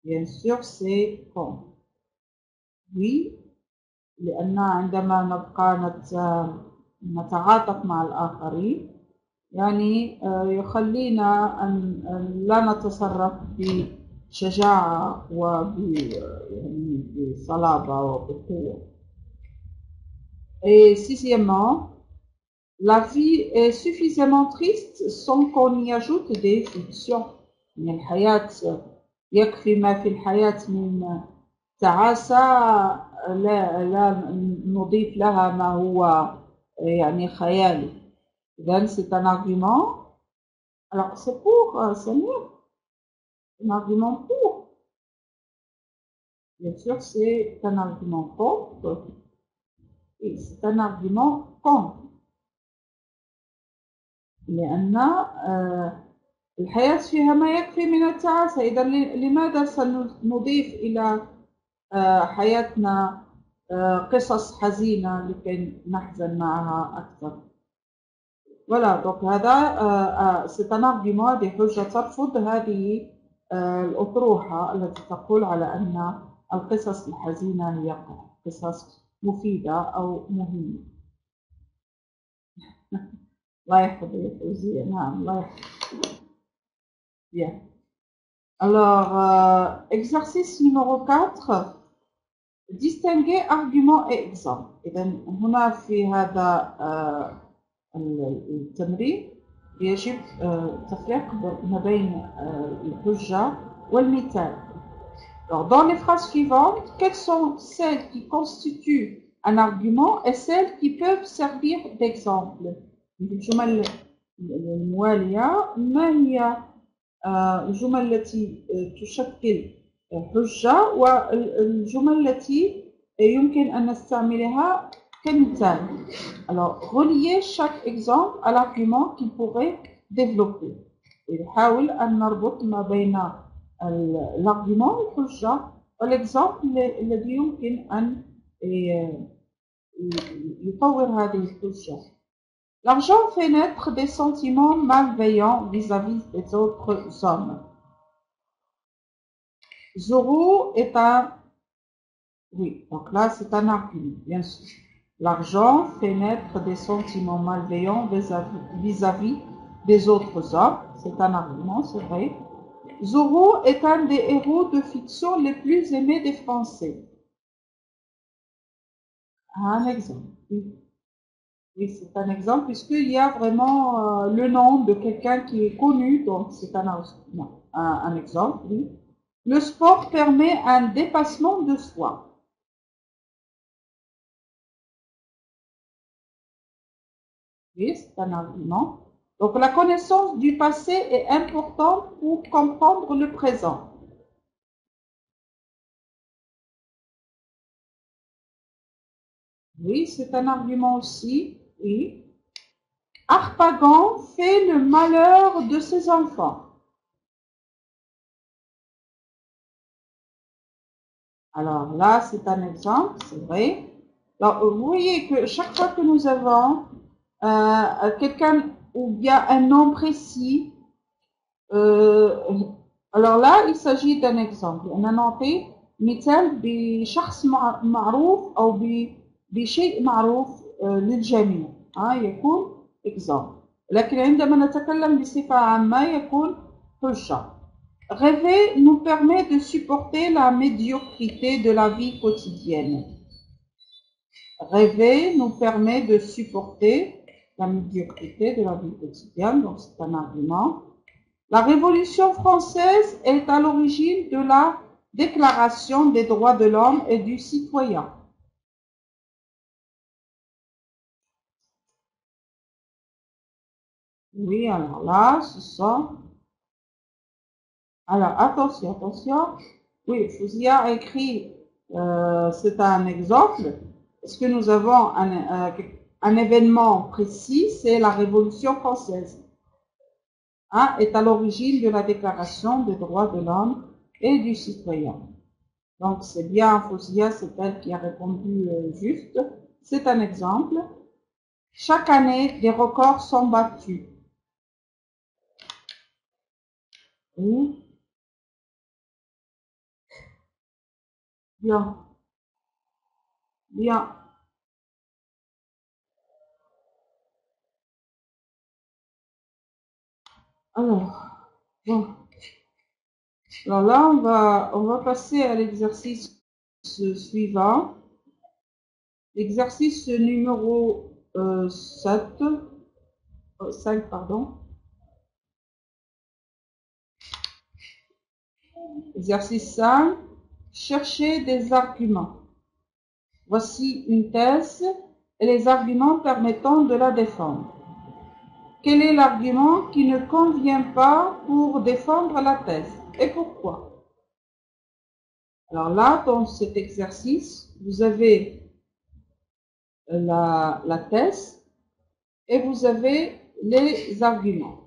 B: Bien sûr, c'est contre. Oui, لأن عندما نبقى نتعاطف مع الآخرين يعني يخلينا أن لا نتصرف بشجاعة وبصلابة وبقوة. Et sixièmement, la vie est suffisamment triste sans qu'on y ajoute des fictions. من الحياة يكفي ما في الحياة من تعاسة لا نضيف لها ما هو يعني خيالي. Donc, c'est un argument. Alors, c'est pour, c'est mieux. Un argument pour. Bien sûr, c'est un argument contre. Et c'est un argument contre. لأن الحياة فيها ما يكفي من التعاسة. إذا لماذا سنضيف إلى حياتنا قصص حزينة لكي نحزن معها أكثر؟ Voilà, donc c'est un argument بحجة ترفض هذه الأطروحة التي تقول على أن القصص الحزينة هي قصص مفيدة أو مهمة. الله يحفظك يا فوزية. نعم، الله يحفظك. Bien. Alors, exercice numéro 4, distinguer argument et exemple. إذن هنا في هذا التمرين يجب التفريق ما بين الحجة والمثال. Alors, dans les phrases suivantes, quelles sont celles qui constituent un argument et celles qui peuvent servir d'exemple? الجمل الموالية ما هي الجمل التي تشكل حجة والجمل التي يمكن أن نستعملها كمثال. Alors, relier chaque exemple à l'argument qu'il pourrait développer. نحاول أن نربط ما بين l'argument الحجة والexemple الذي يمكن أن يطور هذه الحجة. L'argent fait naître des sentiments malveillants vis-à-vis des autres hommes. Zoro est un... Oui, donc là c'est un argument, bien sûr. L'argent fait naître des sentiments malveillants vis-à-vis des autres hommes. C'est un argument, c'est vrai. Zorro est un des héros de fiction les plus aimés des Français. Un exemple. Oui, c'est un exemple puisqu'il y a vraiment le nom de quelqu'un qui est connu, donc c'est un exemple. Oui. Le sport permet un dépassement de soi. Oui, c'est un argument. Donc la connaissance du passé est importante pour comprendre le présent. Oui, c'est un argument aussi. Oui. Harpagon fait le malheur de ses enfants. Alors là, c'est un exemple, c'est vrai. Alors, vous voyez que chaque fois que nous avons quelqu'un ou bien un nom précis, alors là, il s'agit d'un exemple. أنا نعطي مثال بشخص معروف أو بشيء معروف للجميع. يكون exemple. لكن عندما نتكلم بصفة عامة يكون حجة. Rêver nous permet de supporter la médiocrité de la vie quotidienne. Rêver nous permet de supporter la médiocrité de la vie quotidienne, donc c'est un argument. La Révolution française est à l'origine de la Déclaration des droits de l'homme et du citoyen. Oui, alors là, ce sont... Alors, attention. Oui, Fouzia a écrit, c'est un exemple. Est-ce que nous avons un événement précis? C'est la Révolution française. Est à l'origine de la Déclaration des droits de l'homme et du citoyen. Donc, c'est bien Fouzia, c'est elle qui a répondu juste. C'est un exemple. Chaque année, des records sont battus. Oui. Bien. Bien. Alors, bon. Alors là, on va passer à l'exercice suivant. L'exercice numéro 5, pardon. Exercice 5. Chercher des arguments. Voici une thèse et les arguments permettant de la défendre. Quel est l'argument qui ne convient pas pour défendre la thèse et pourquoi? Alors là, dans cet exercice, vous avez la thèse et vous avez les arguments.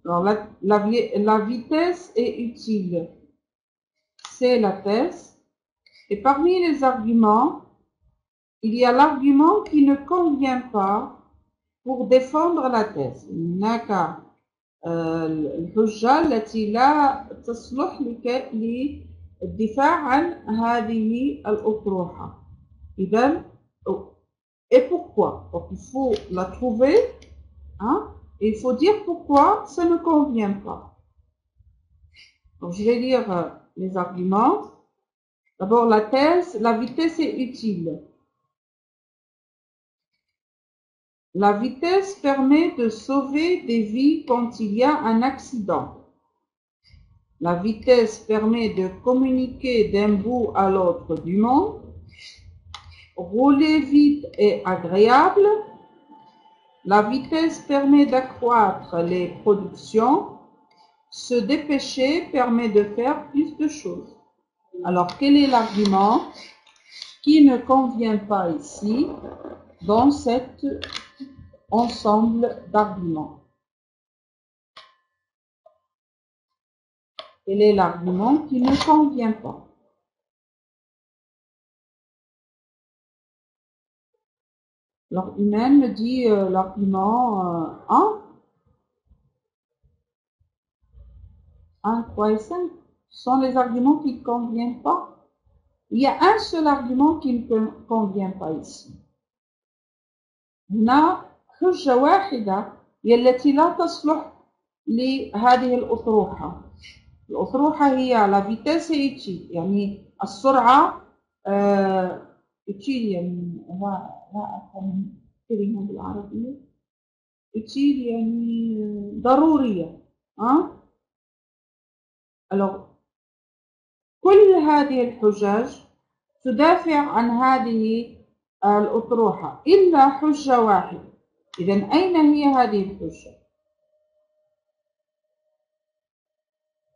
B: Alors la vitesse est utile, c'est la thèse. Et parmi les arguments, il y a l'argument qui ne convient pas pour défendre la thèse. هناك الحجة التي لا تصلح للدفاع عن هذه الأطروحة. إذن, et pourquoi? Donc il faut la trouver, et il faut dire pourquoi ça ne convient pas. Donc je vais lire les arguments. D'abord la thèse, la vitesse est utile. La vitesse permet de sauver des vies quand il y a un accident. La vitesse permet de communiquer d'un bout à l'autre du monde. Rouler vite est agréable. La vitesse permet d'accroître les productions. Se dépêcher permet de faire plus de choses. Alors, quel est l'argument qui ne convient pas ici dans cet ensemble d'arguments? Quel est l'argument qui ne convient pas? Alors, Imen me dit l'argument 1, 3 et 5 sont les arguments qui ne conviennent pas. Il y a un seul argument qui ne convient pas ici. هنا حجة واحدة هي التي لا تصلح لهذه الأطروحة. الأطروحة هي la vitesse est utile، يعني السرعة utile، يعني لا أفهم كلمة بالعربية. utile يعني ضرورية. Alors كل هذه الحجج تدافع عن هذه الأطروحة إلا حجة واحدة. إذن أين هي هذه الحجة؟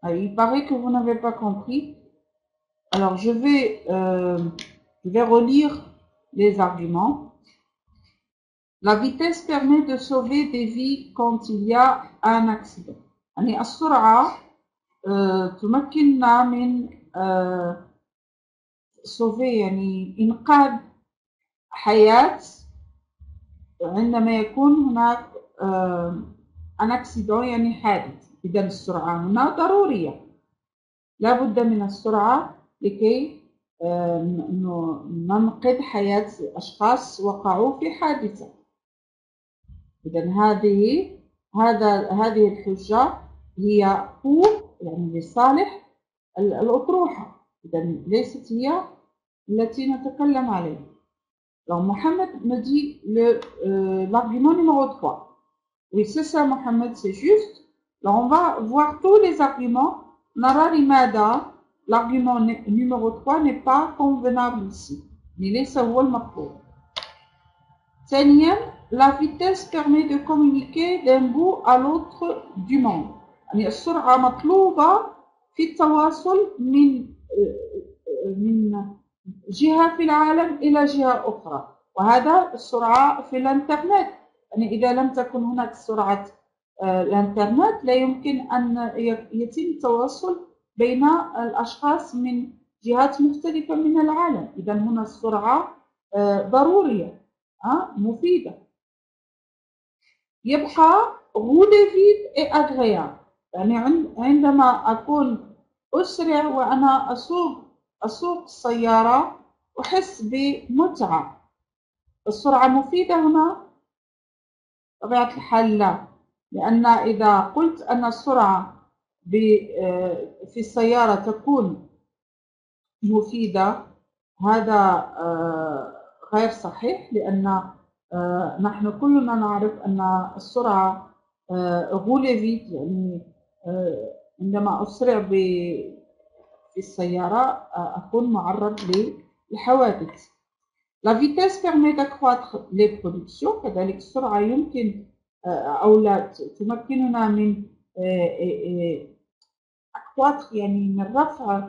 B: Il paraît que vous n'avez pas compris. Alors je vais relire les arguments. La vitesse permet de sauver des vies quand il y a un accident. يعني السرعة تمكننا من sauver يعني إنقاذ حياة عندما يكون هناك un accident يعني حادث. إذا السرعة هنا ضرورية. لا بد من السرعة لكي ننقذ حياة أشخاص وقعوا في حادثة. إذا هذه الحجة هي يعني لصالح الأطروحة. إذا ليست هي التي نتكلم عليها. Alors Mohamed me dit l'argument numéro 3. Oui, c'est ça Mohamed, c'est juste. Alors on va voir tous les arguments. نرى لماذا l'argument numéro 3 n'est pas convenable ici. ليس هو المطلوب. ثانيا, la vitesse permet de communiquer d'un bout à l'autre du monde. يعني السرعة مطلوبة في التواصل من جهة في العالم إلى جهة أخرى. وهذا السرعة في الإنترنت. يعني إذا لم تكن هناك سرعة الإنترنت لا يمكن أن يتم التواصل بين الأشخاص من جهات مختلفة من العالم. إذا هنا السرعة ضرورية مفيدة. يبقى rouler vite et agréable. يعني عندما أكون أسرع وأنا أسوق السيارة أحس بمتعة. السرعة مفيدة هنا؟ بطبيعة الحال لا. لأن إذا قلت أن السرعة في السيارة تكون مفيدة هذا غير صحيح. لأن نحن كلنا نعرف أن السرعة rouler vite يعني عندما أسرع في السيارة أكون معرض للحوادث. La vitesse permet d'accroître les productions. كذلك السرعة يمكن أو لا تمكننا من accroître يعني من رفع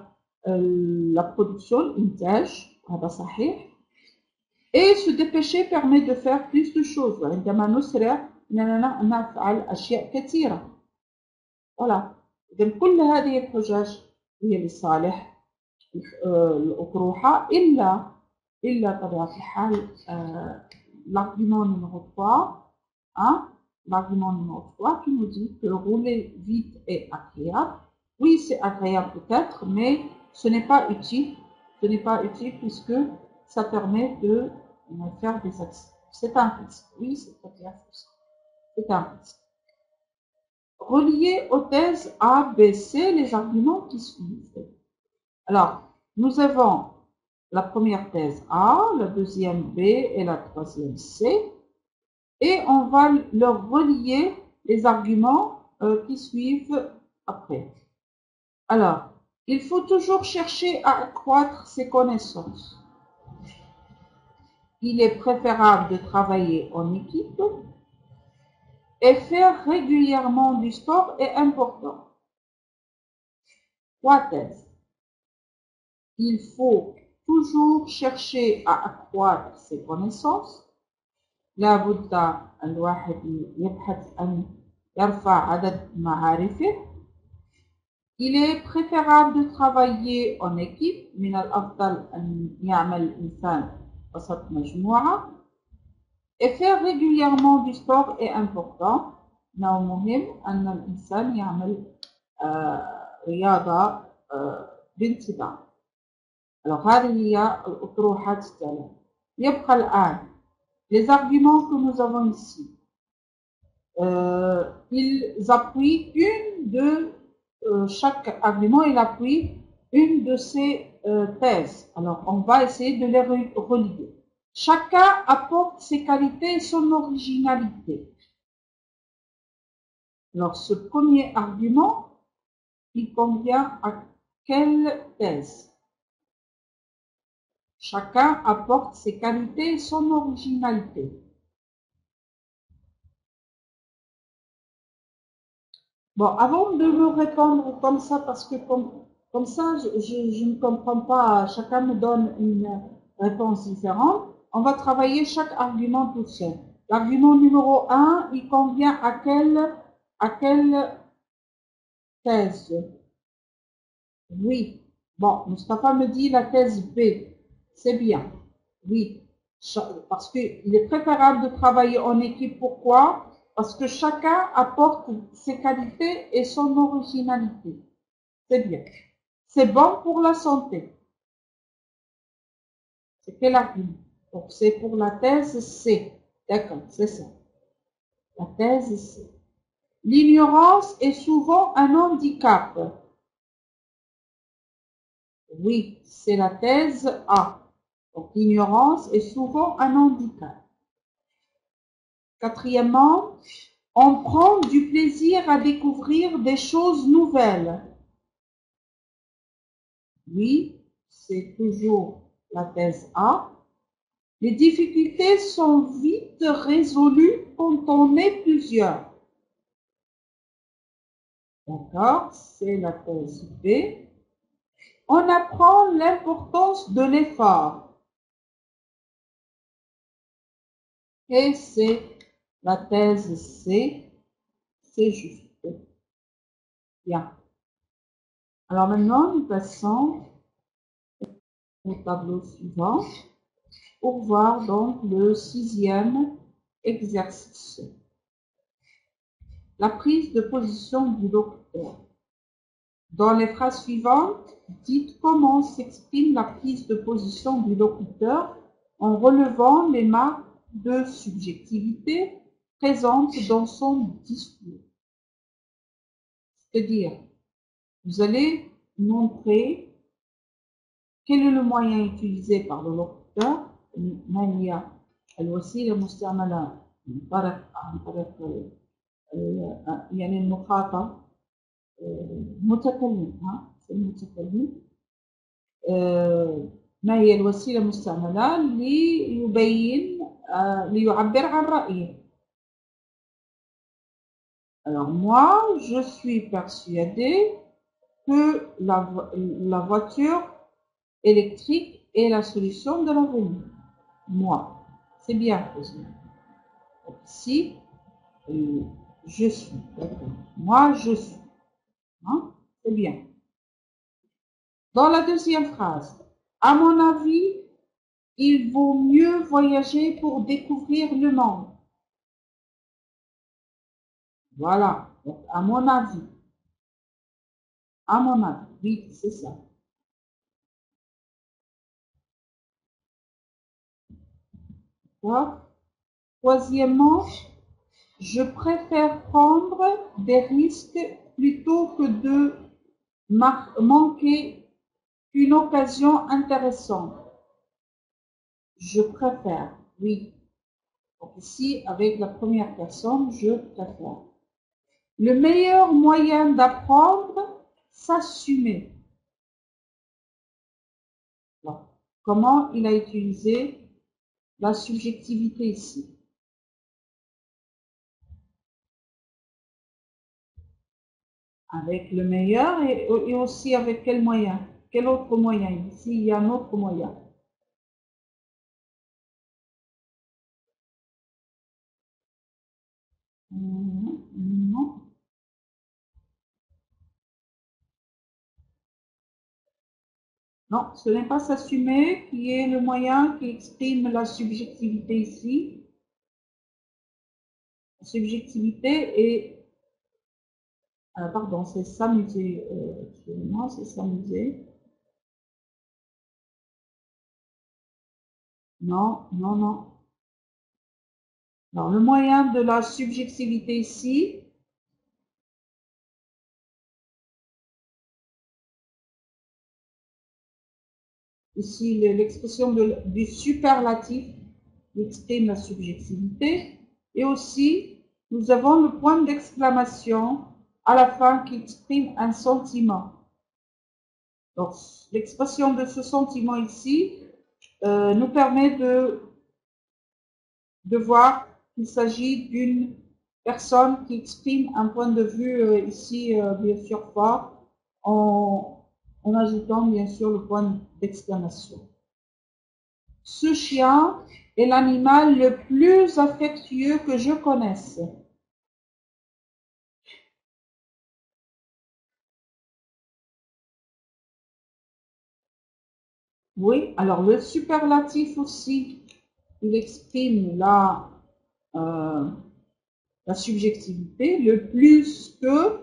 B: la production الإنتاج. هذا صحيح. Et se dépêcher permet de faire plus de choses. عندما نسرع إننا نفعل أشياء كثيرة. voilà. إذن كل هذه الحجج هي لصالح الأطروحة إلا طبيعة الحال l'argument numéro 3, l'argument numéro 3 qui nous dit que rouler vite est agréable. Oui, c'est agréable peut-être, mais ce n'est pas utile. Ce n'est pas utile puisque ça permet de faire des accidents. C'est un risque. Oui, c'est très bien. C'est un risque. Relier aux thèses A, B, C les arguments qui suivent. Alors, nous avons la première thèse A, la deuxième B et la troisième C. Et on va leur relier les arguments qui suivent après. Alors, il faut toujours chercher à accroître ses connaissances. Il est préférable de travailler en équipe et faire régulièrement du sport est important. 3 thèses. Il faut toujours chercher à accroître ses connaissances. لا بد الواحد يبحث أن يرفع عدد معارفه. Il est préférable de travailler en équipe. من الأفضل أن يعمل الإنسان وسط مجموعة. Et faire régulièrement du sport est important. إنه مهم أن الإنسان يعمل رياضة بانتظام. Alors هذه هي الأطروحات الثلاث. يبقى الآن les arguments que nous avons ici. Ils appuient chaque argument il appuie une de ces thèses. Alors on va essayer de les relier. Chacun apporte ses qualités et son originalité. Alors ce premier argument, il convient à quelle thèse? Chacun apporte ses qualités et son originalité. Bon, avant de me répondre comme ça, parce que comme ça, je ne comprends pas, chacun me donne une réponse différente, on va travailler chaque argument tout seul. L'argument numéro 1, il convient à quelle thèse? Oui. Bon, Mustapha me dit la thèse B. C'est bien. Oui. Parce qu'il est préférable de travailler en équipe. Pourquoi? Parce que chacun apporte ses qualités et son originalité. C'est bien. C'est bon pour la santé. C'est quel argument? Donc, c'est pour la thèse C. D'accord, c'est ça. La thèse C. L'ignorance est souvent un handicap. Oui, c'est la thèse A. Donc, l'ignorance est souvent un handicap. Quatrièmement, on prend du plaisir à découvrir des choses nouvelles. Oui, c'est toujours la thèse A. Les difficultés sont vite résolues quand on est plusieurs. D'accord, c'est la thèse B. On apprend l'importance de l'effort. Et c'est la thèse C. C'est juste. Bien. Alors maintenant, nous passons au tableau suivant pour voir donc le 6e exercice. La prise de position du locuteur. Dans les phrases suivantes, dites comment s'exprime la prise de position du locuteur en relevant les marques de subjectivité présentes dans son discours. C'est-à-dire, vous allez montrer quel est le moyen utilisé par le locuteur. ما هي الوسيلة المستعملة عن طريق يعني المخاطب المتكلم المتكلم ما هي الوسيلة المستعملة ليبين ليعبر عن رأيه. Alors moi, je suis persuadée que la voiture électrique est la solution de l'avenir. Moi, c'est bien posé. Ici, je suis. Moi, je suis. Hein? C'est bien. Dans la deuxième phrase, à mon avis, il vaut mieux voyager pour découvrir le monde. Voilà. Donc, à mon avis. À mon avis. Oui, c'est ça. D'accord. Troisièmement, je préfère prendre des risques plutôt que de manquer une occasion intéressante. Je préfère, oui. Donc ici, avec la première personne, je préfère. Le meilleur moyen d'apprendre, s'assumer. Bon. Comment il a utilisé la subjectivité ici? Avec le meilleur et aussi avec quel moyen? Quel autre moyen? Ici, il y a un autre moyen. Non. Non, ce n'est pas s'assumer qui est le moyen qui exprime la subjectivité ici. La subjectivité est... pardon, c'est s'amuser. Excusez-moi, c'est s'amuser. Non, non, non. Alors, le moyen de la subjectivité ici, ici l'expression du superlatif exprime la subjectivité. Et aussi, nous avons le point d'exclamation à la fin qui exprime un sentiment. Donc, l'expression de ce sentiment ici nous permet de voir qu'il s'agit d'une personne qui exprime un point de vue ici, bien sûr, fort, en ajoutant bien sûr le point d'exclamation. Ce chien est l'animal le plus affectueux que je connaisse. Oui, alors le superlatif aussi, il exprime la subjectivité, le plus que,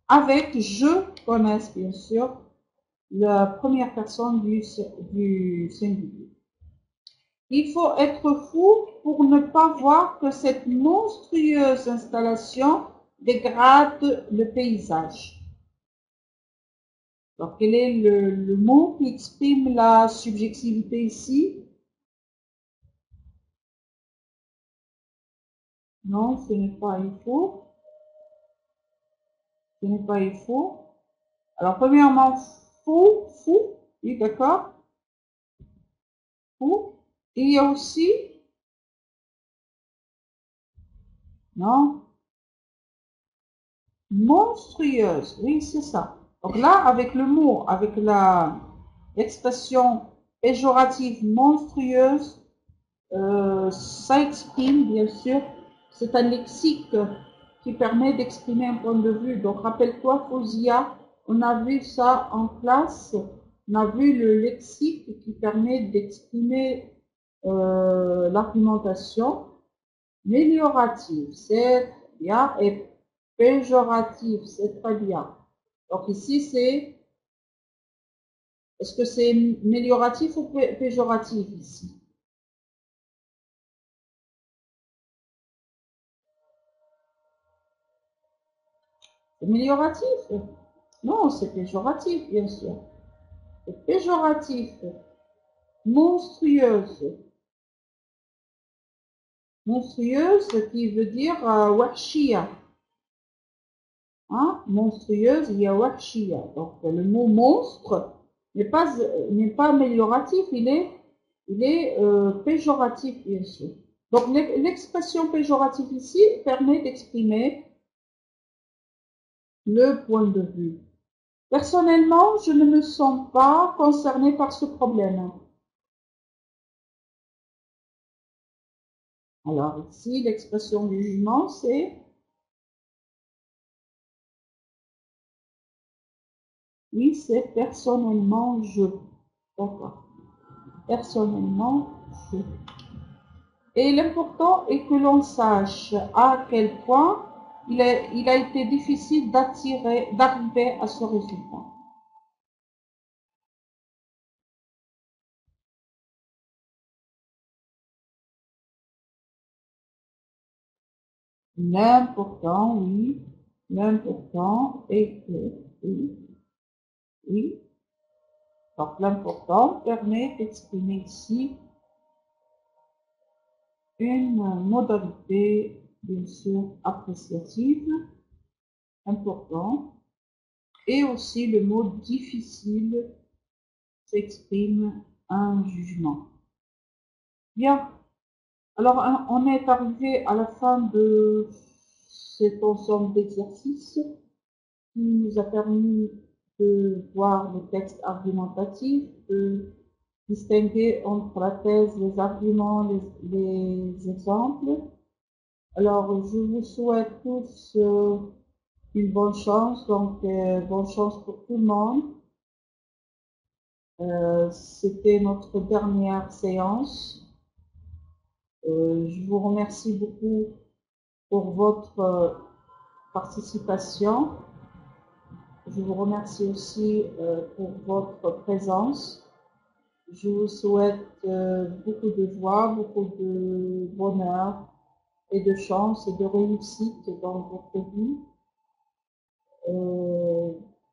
B: avec je connaisse bien sûr, la première personne du singulier. Il faut être fou pour ne pas voir que cette monstrueuse installation dégrade le paysage. Alors, quel est le mot qui exprime la subjectivité ici? Non, ce n'est pas il faut. Ce n'est pas il faut. Alors, premièrement, fou, oui, d'accord, fou. Et il y a aussi, non, monstrueuse, oui, c'est ça. Donc là, avec le mot, avec l'expression péjorative monstrueuse, ça exprime, bien sûr, c'est un lexique qui permet d'exprimer un point de vue. Donc, rappelle-toi, Fausia, on a vu ça en classe, on a vu le lexique qui permet d'exprimer l'argumentation. Méliorative, c'est bien, et péjoratif, c'est très bien. Donc ici, est-ce que c'est mélioratif ou péjoratif ici? C'est mélioratif? Non, c'est péjoratif, bien sûr. C'est péjoratif. Monstrueuse. Monstrueuse qui veut dire wahshia. Hein? Monstrueuse, il y a wahshia. Donc le mot monstre n'est pas amélioratif, il est péjoratif, bien sûr. Donc l'expression péjorative ici permet d'exprimer le point de vue. Personnellement, je ne me sens pas concernée par ce problème. Alors ici, l'expression du jugement, c'est oui, c'est personnellement je. D'accord. Personnellement je. Et l'important est que l'on sache à quel point il a été difficile d'arriver à ce résultat. L'important, oui, l'important est que, oui, oui. Donc l'important permet d'exprimer ici une modalité, bien sûr, appréciative, important, et aussi le mot difficile s'exprime un jugement. Bien, alors on est arrivé à la fin de cet ensemble d'exercices qui nous a permis de voir le texte argumentatif, de distinguer entre la thèse, les arguments, les exemples. Alors, je vous souhaite tous une bonne chance, donc bonne chance pour tout le monde. C'était notre dernière séance. Je vous remercie beaucoup pour votre participation. Je vous remercie aussi pour votre présence. Je vous souhaite beaucoup de joie, beaucoup de bonheur et de chance et de réussite dans votre vie.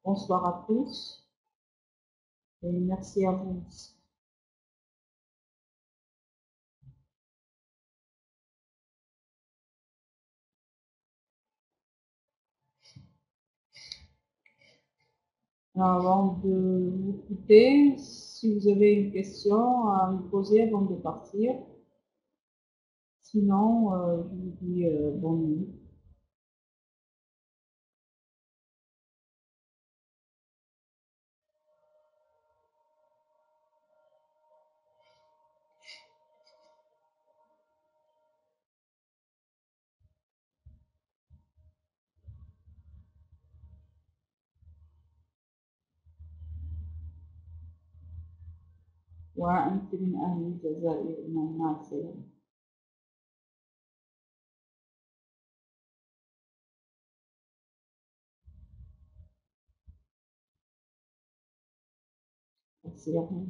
B: Bonsoir à tous et merci à vous. Avant de vous quitter, si vous avez une question à me poser avant de partir, sinon, je vous dis bonne nuit. وأنت من أهل الجزائر مع السلامة. Merci à vous.